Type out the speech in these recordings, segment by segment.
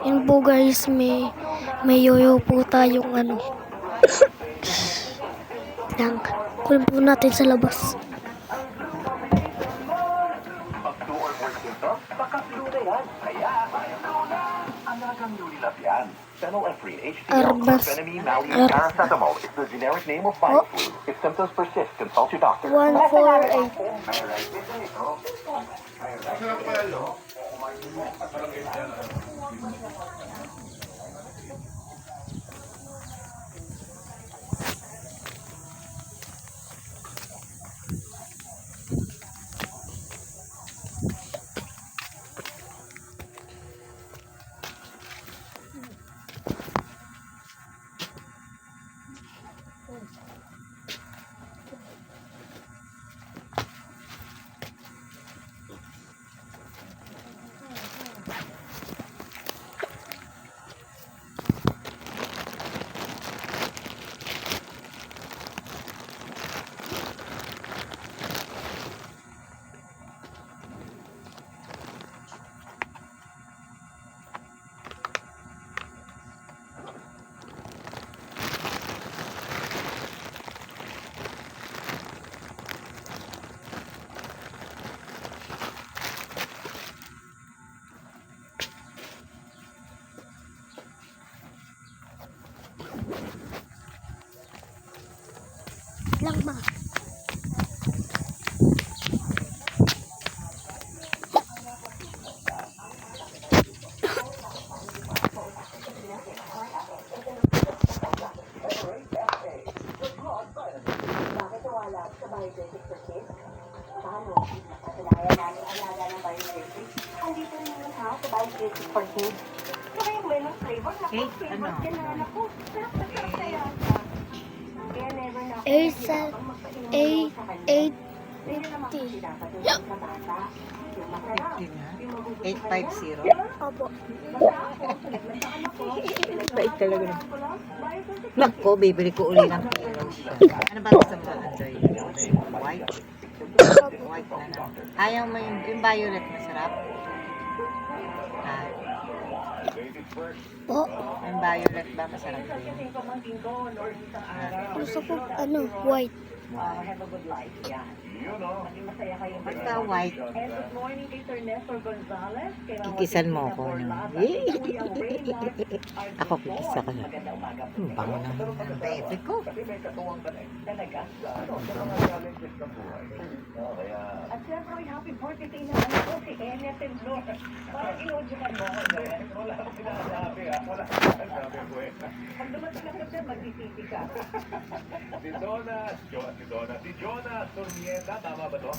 Yun po guys, may yoyo po tayong ano. Lang, kunin po natin sa labas. Arbas. Paracetamol is the generic name of flu. If symptoms persist, consult your doctor. 148. Lang ba? $850. Opo. Bait talaga na. Nako, bibili ko uli ng kilo siya. Ano ba gusto mo? Android? White? White na lang. Ayaw mo yung violet masarap? Ah, Po. yung violet ba masarap din? Gusto ko ano, white. Pagka white, kikisan mo ako. Ako kikisa ka na. Bango na ang bebe ko. At syempre, happy birthday na ano ko, si Enya Tendor. Parang inuudyukan mo ako. Wala akong sinasabi ha. Wala akong sinasabi ko eh. Pag dumating ako siya, magsisisi ka. Si Jonas Surmieta, tama ba to?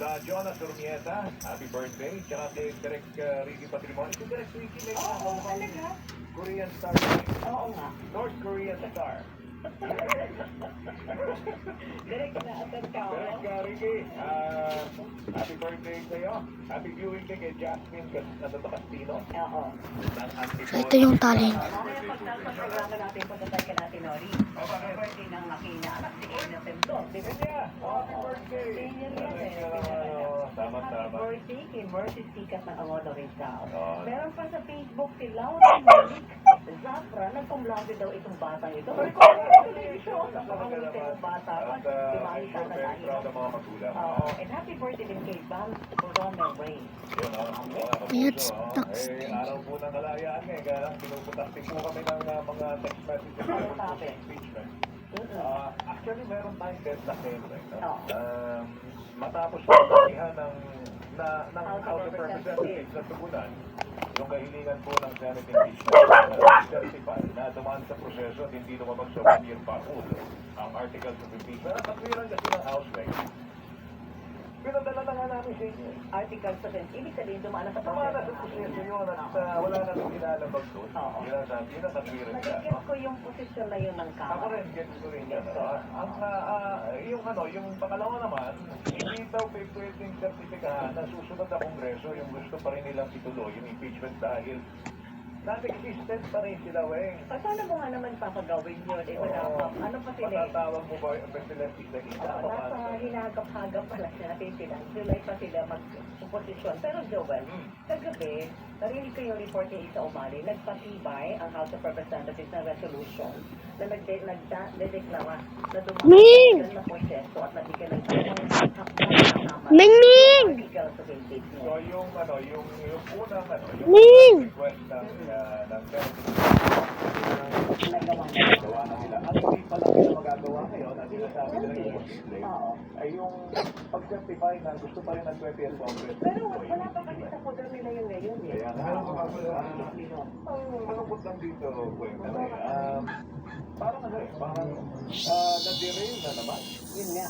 Sa Jonas Surmieta, happy birthday. Tsaka kay Direk Ricky Patrimonio. Si Direk Ricky may talaga? Korean star. Oo nga. North Korean star. Direk na asan ka. Direk Ricky, happy birthday sa'yo. Happy viewing din kay Jasmine Castino. Oo. Ito yung tali. Mamaya pagtapos sa programa natin, puntatay ka natin, Nori. Happy birthday ng makina. Anak si Enya Tendor. Di ba niya? Happy birthday. Senior yan eh. Tama. Happy birthday kay Mercy Sikat ng Amodo Rizal. Meron pa sa Facebook si Laura Malik Zafra. Nagpumlabi daw itong batang ito. Pero kung ano sa television, napakangiti ng bata. Timali ka na tayo. Oo. And happy birthday din kay Bam Ronald Ray. It's tax. Araw po ng kalayaan eh. Kaya pinuputak din po kami ng mga text messages ng impeachment. Actually, meron tayong deadline eh. Matapos po sabihan ng House of Representatives na tugunan yung kahilingan po ng Senate impeachment na certify na dumaan sa proseso at hindi lumabag sa 1-year parol ang articles of impeachment. At katwiran kasi ng House Reg. Pinadala na nga namin sa inyo. Article 7. Ibig sabihin, dumana sa Tumana sa proseso yun at wala na rin nilalabag doon. Yun ang katwiran ka. Nagigit ko yung posisyon na yun ng Ako Kamara. rin, gets ko rin yan. Yung pangalawa naman, hindi daw pwedeng sertifikahan na susunod na Kongreso yung gusto pa rin nilang ituloy, yung impeachment dahil non-existent pa rin sila, weng. Paano mo nga naman papagawin yun? Eh, wala pa. Ano pa sila? Matatawag mo ba yung President isa-isa? Nasa hinagap-hagap pala natin sila. July pa sila mag-posisyon. Pero Joel, kagabi, kasi narinig ko yung report ni Isa Umali, nagpatibay ang House of Representatives na resolution na nagdedeklara na Ming! dumaan na proseso at nabigyan ng Ming! articles of impeachment. So yung unang Ming! request ng Nagawa na. gawa na nila. Ang hindi pa lang nila magagawa ngayon, ang sinasabi nila yung legislate, Oo. ay yung pag-certify na gusto pa rin ng 20th Congress. Pero wala pa kasi sa poder nila yung ngayon eh. Kaya nga, ang malungkot lang dito, Gwen, parang na-derail na naman. Yun nga.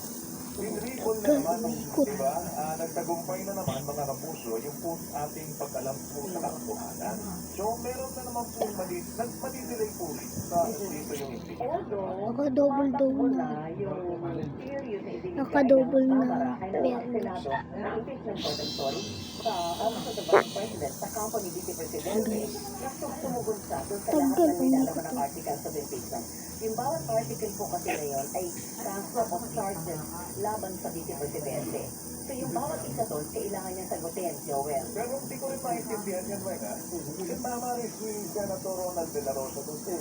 Pinripol na naman, di ba? Nagtagumpay na naman mga kapuso yung po ating pag-alam po sa katotohanan. So, meron na naman po madidelay po rin sa dito yung impeachment. Although, Naka-double na. yung serious na ibigay Naka-double ng na. Kamara ay nagawa Meron. Senado na impeachment court, I'm sorry, sa Office of the Vice President, sa company Vice Presidente, na sumugon sa doon sa lahat Tagal, ng nilalaman ng articles of impeachment. Yung bawat article po kasi na yun ay transfer of charges laban sa Vice Presidente. So yung bawat isa doon, kailangan niya sagutin, Joel. Pero hindi ko rin maintindihan yan, Gwen, ha? Kasi tama rin si Senator Ronald De La Rosa doon po.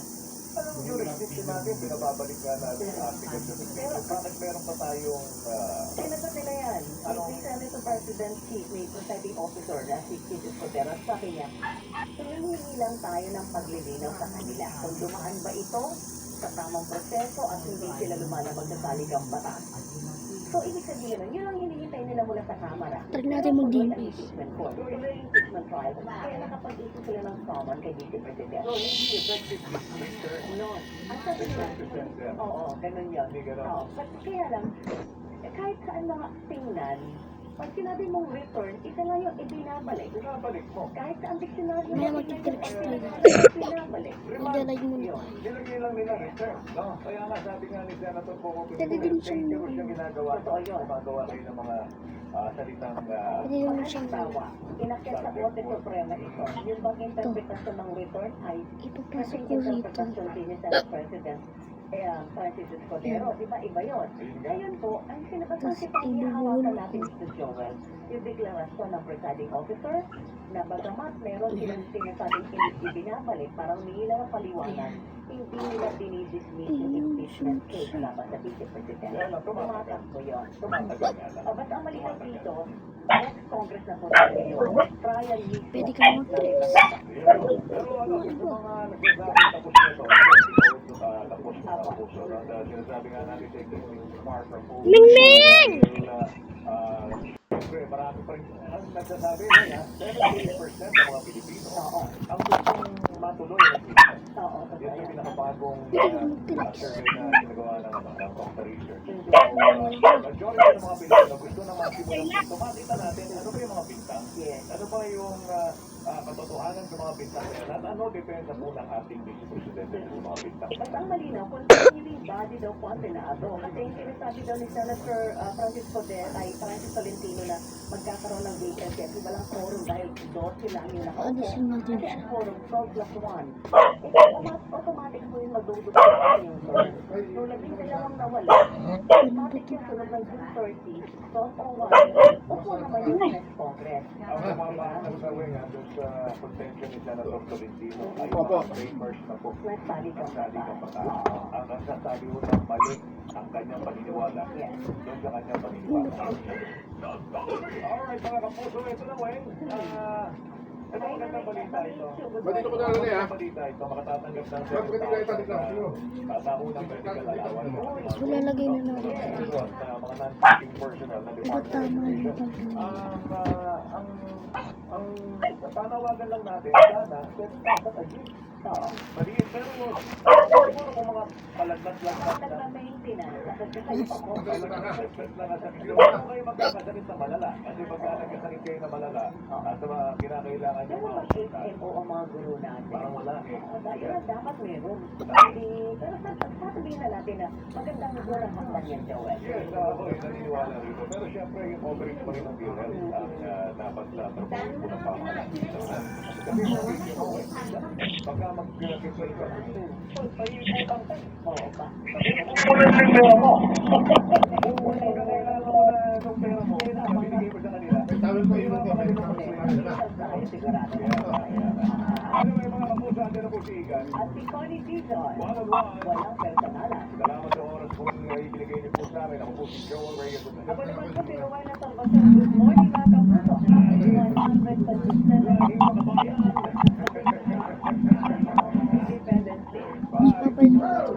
Anong jurisdiction natin, binababalik nga natin ang articles of impeachment. Bakit meron pa tayong Sinagot nila yan. Si Senator President Chief, may presiding officer na si Chief Escudero, sabi niya, hinihingi lang tayo ng paglilinaw sa kanila. Kung dumaan ba ito sa tamang proseso at hindi sila lumalabag sa saligang batas. So, ibig sabihin nun, yun ang hinihintay nila mula sa Kamara. Try natin mag-DNS. Ang impeachment court. Tuloy yung impeachment trial. Kaya nakapag-issue sila ng summon kay Vice President. so, hindi effective dismissal. No. Ang sabi nila, oo, ganun yun. Hindi ganun. Oo. But kaya lang, kahit saan mga tingnan, pag sinabi mong return, isa lang yung ibinabalik. Binabalik mo. Kahit saan dictionary May mo, mag-tricks tayo. ibinabalik. Idalay mo na. Yun, nilagay lang nila return. No? Kaya nga sabi nga ni Senator Coco Dali din siya thank you siyang ginagawa. Totoo yun. Gumagawa kayo ng mga salitang Pwede mo siyang Halimbawa, inakyat sa Korte Suprema ito, yung bang interpretasyon ng return ay ipapasok kasing ko rito. interpretasyon din ni Senate President Francis Escudero, di ba iba yun? Ngayon po, ang sinapasasip ang hinahawakan natin Mr. Joel, yung deklarasyon ng presiding officer na bagamat meron silang sinasabing ibinabalik, parang nila ng paliwanag, hindi nila dinidismiss yung impeachment case laban sa Vice President. Tumatakbo yun. Tumatagal nga lang. Basta ang malihan dito, next Congress na po tayo yun, trial mismo. Pwede ka mag-tricks. Pero ano, yung mga nagsasabi tapos nito, tapos na tapos na sinasabi nga natin sa Mark Raposo. Ming! Siyempre, marami pa rin ang nagsasabi niya, 70% ng mga Pilipino ang gustong matuloy ang impeachment. Oo, Yan yung pinakabagong survey na ginagawa ng Costa Research. Majority ng mga Pilipino gusto na masimulang dito. Makita natin, ano ba yung mga bintang? Yes. Ano ba yung katotohanan sa mga bintang na yan? At ano depensa po ng ating Vice Presidente sa mga bintang? Basta ang malinaw, continuing body daw po ang Senado. Kasi yung sinasabi daw ni Senator Francis Tolentino na magkakaroon ng vacancy at walang quorum dahil 12 lang yung nakaupo. Alisin natin Kasi siya. ang quorum 12 plus 1. Automatic po yung magdudugo sa yung quorum. So, labing dalawang nawala. Automatic yung sunod ng 2:30, 12:01. Upo naman yung next Congress. Ang kumamahal sa nga doon sa contention ni Senator Tolentino ay Opo. mga framers na po. Nagsali ka Nagsali ka pa pa. ang nagsasabi mo ng mali ang kanyang paniniwala. Yes. Doon sa kanyang paniniwala. Alright mga kapuso, ito na Weng. Ito ang magandang balita ito. Batito ko na lang eh, ha? Magandang balita ito, makatatanggap ng Bakit hindi kayo tatik lang? Sino? Taunang medical allowance. So, lalagay na natin ito. Sa mga non-teaching personnel na Ito Department of tama yung Education. pag Ang panawagan lang natin, sana, dapat agad. Maliit, pero siguro kung mga palagnas-lagnas na Nagma-maintenance. Kasi ako, expect na nasa hindi mo kayo magkakasakit na malala. Kasi pagka nagkasakit kayo na malala, at sa mga kinakailangan pero yung mga mag-HMO ang mga guro natin. parang wala eh. Yun, dapat meron. Pero sasabihin na natin na magandang guro ang haktan yan, Joel. Yes, ako rin naniniwala rito. Pero syempre, yung coverage pa rin ng PhilHealth ang dapat sa trabaho po ng pamahalaan. Kasi pagka mag-refer ka, Oo ba? kung kailangan mo na itong pera mo, binigay mo sa kanila, Tawag ko yun. Medical science, Sigurado. Ano may mga kapusa dyan na po si Igan? At si Connie Dizon, One-on-one. walang personalan. Salamat sa oras po na ibinigay niyo po sa amin. Ako po si Joel Reyes. Ako naman po si Rowena Salvacion. Good morning mga kapuso. 100 consistent Independence Day. Mas papalit mo ito.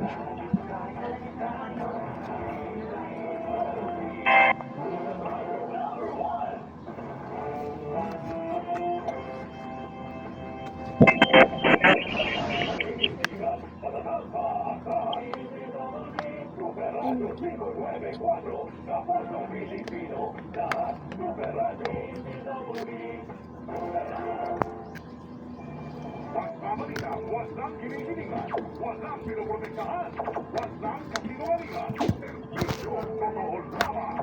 Pagbabalita, walang kinikilingan, walang pinoprotektahan, walang kasinungalingan. Servisyo, totoo lamang.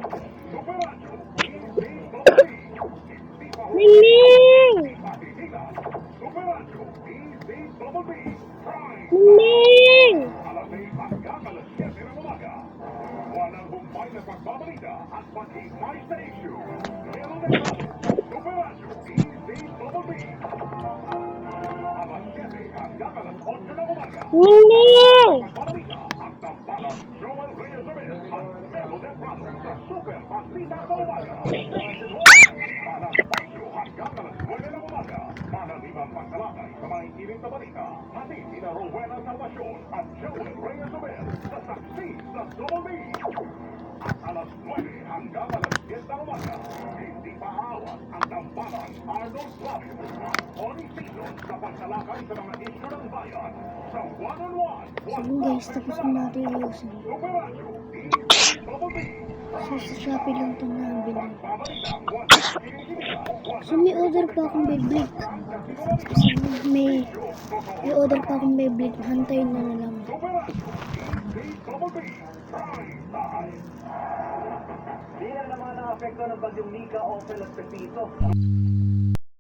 Superradyo, hindi babali, hindi Ning! patihingan. Superradyo, hindi babali. Prime Ning! alas 6 hanggang alas 7 ng umaga. Walang humpay na pagbabalita at pag-himay sa issue. Meron na ito, Superradyo, hindi babali. Alas 7 hanggang alas 8 ng umaga. Ning! Pagbabalita at tambalang Joel Reyes Reyes at Melodet Brothers sa Super Pasita sa umaga. Alas 8 hanggang alas 9 ng umaga. Panalibang pagtalakay sa mga ingiling na balita. Hatid ni Rowena Salvacion at Joel Reyes Reyes sa saksi sa Double B. At alas 9 hanggang alas 10 ng umaga. Hindi paawat ang tambalang Arnold Flavio. Tony Season sa pagtalakay sa mga isyu ng bayan. Sa one-on-one. Ayun guys, tapos ko na reviews. Superradyo, Double B. So sa Shopee lang ito nabili. Pagbabalita, walang kinikilingan, So may order pa akong Beyblade. Kasi may order pa akong Beyblade. Hantayin na lang. Bilang naman ang apekto ng bagyong Nika, Opel at Pepito.